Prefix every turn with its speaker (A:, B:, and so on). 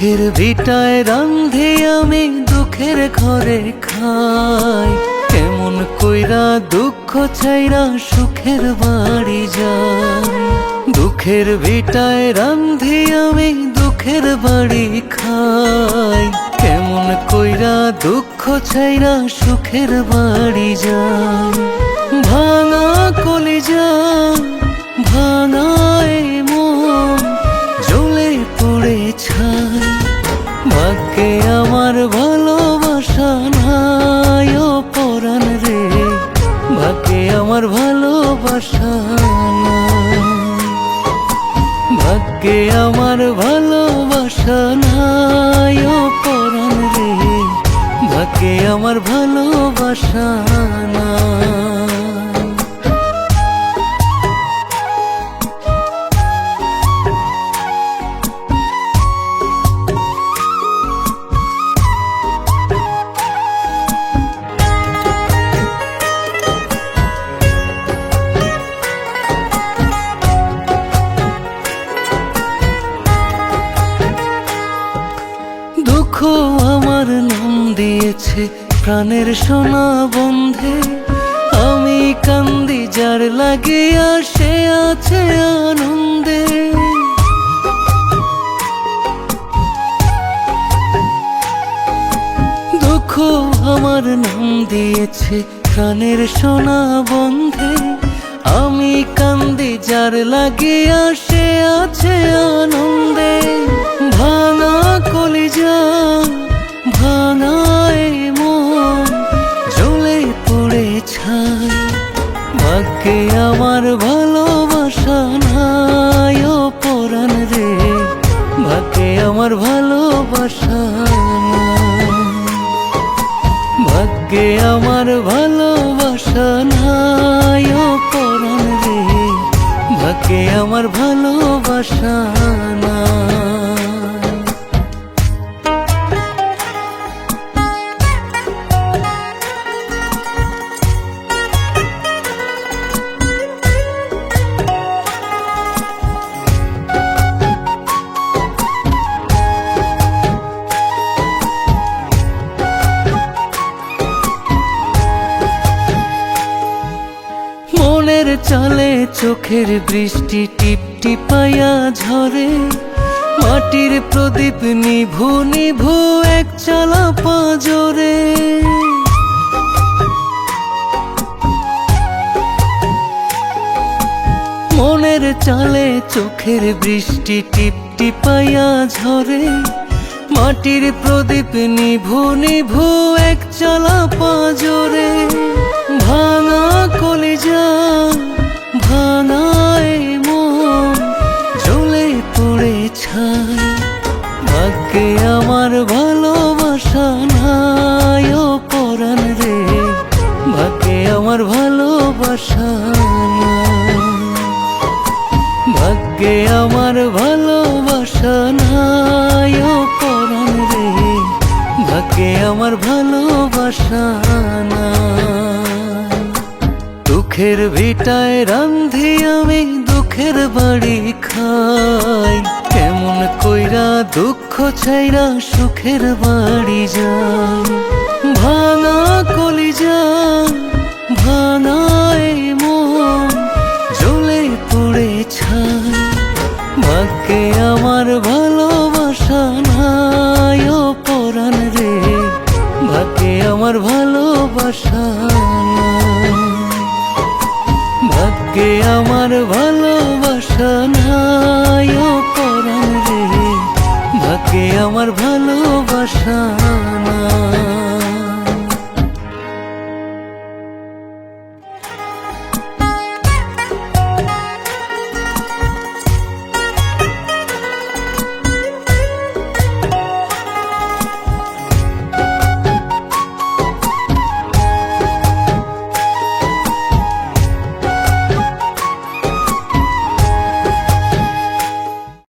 A: দুঃখের ভিটায় রান্ধে আমি দুঃখের ঘরে খাই। কেমন কইরা দুঃখ ছাইরা সুখের বাড়ি যাই। দুঃখের ভিটায় রান্ধে আমি দুঃখের বাড়ি খাই। কেমন কইরা দুঃখ ছাইরা সুখের বাড়ি যাই। ভাঙা কলিজা ভাঙা এই মন জ্বলে পড়ে ছাই। ভাগ্যে আমার ভালোবাসা নাই ও পরাণ রে, ভাগ্যে আমার ভালোবাসা নাই। ভাগ্যে আমার ভালোবাসা নাই ও পরাণ রে, ভাগ্যে আমার ভালোবাসা নাই। দুঃখ আমার নাম দিয়েছে প্রাণের সোনা বন্ধে। আমি কান্দি যার লাগিয়া সে আছে আনন্দে। দুঃখ আমার নাম দিয়েছে প্রাণের সোনা বন্ধে। আমি কান্দি যার লাগিয়া সে আছে আনন্দে। ভাঙা কলিজা ভাঙা এই মন জ্বলে পড়ে ছাই। ভাগ্যে আমার ভালোবাসা নাই ও পরাণ রে, ভাগ্যে আমার ভালোবাসা নাই। ভাগ্যে আমার ভালোবাসা নাই ও পরাণ রে, ভাগ্যে আমার ভালোবাসা নাই। মনের চালে চোখের বৃষ্টি টিপ টিপাইয়া ঝরে। মাটির প্রদীপ নিভু নিভু এক চালা পাঁজরে। মনের চালে চোখের বৃষ্টি টিপ টিপাইয়া ঝরে। মাটির প্রদীপ নিভু নিভু এক চালা পাঁজরে। ভাঙা কলিজা ভাঙা এই মন জ্বলে পড়ে ছাই। ভাগ্যে আমার ভালোবাসা নাই ও পরাণ রে, ভাগ্যে আমার ভালোবাসা নাই। ভাগ্যে আমার ভালোবাসা নাই ও পরাণ রে, ভাগ্যে আমার ভালোবাসা নাই। দুঃখের ভিটায় রান্ধি আমি দুঃখের বাড়ি খাই। কেমন কইরা দুঃখ ছাইরা সুখের বাড়ি যাই। ভাঙা কলিজা ভাঙা এই মন জ্বলে পড়ে ছাই। ভাগ্যে আমার ভালোবাসা নাই ও পরাণ রে, ভাগ্যে আমার ভালোবাসা নাই। ভাগ্যে আমার ভালোবাসা নাই ও পরাণ রে, ভাগ্যে আমার ভালোবাসা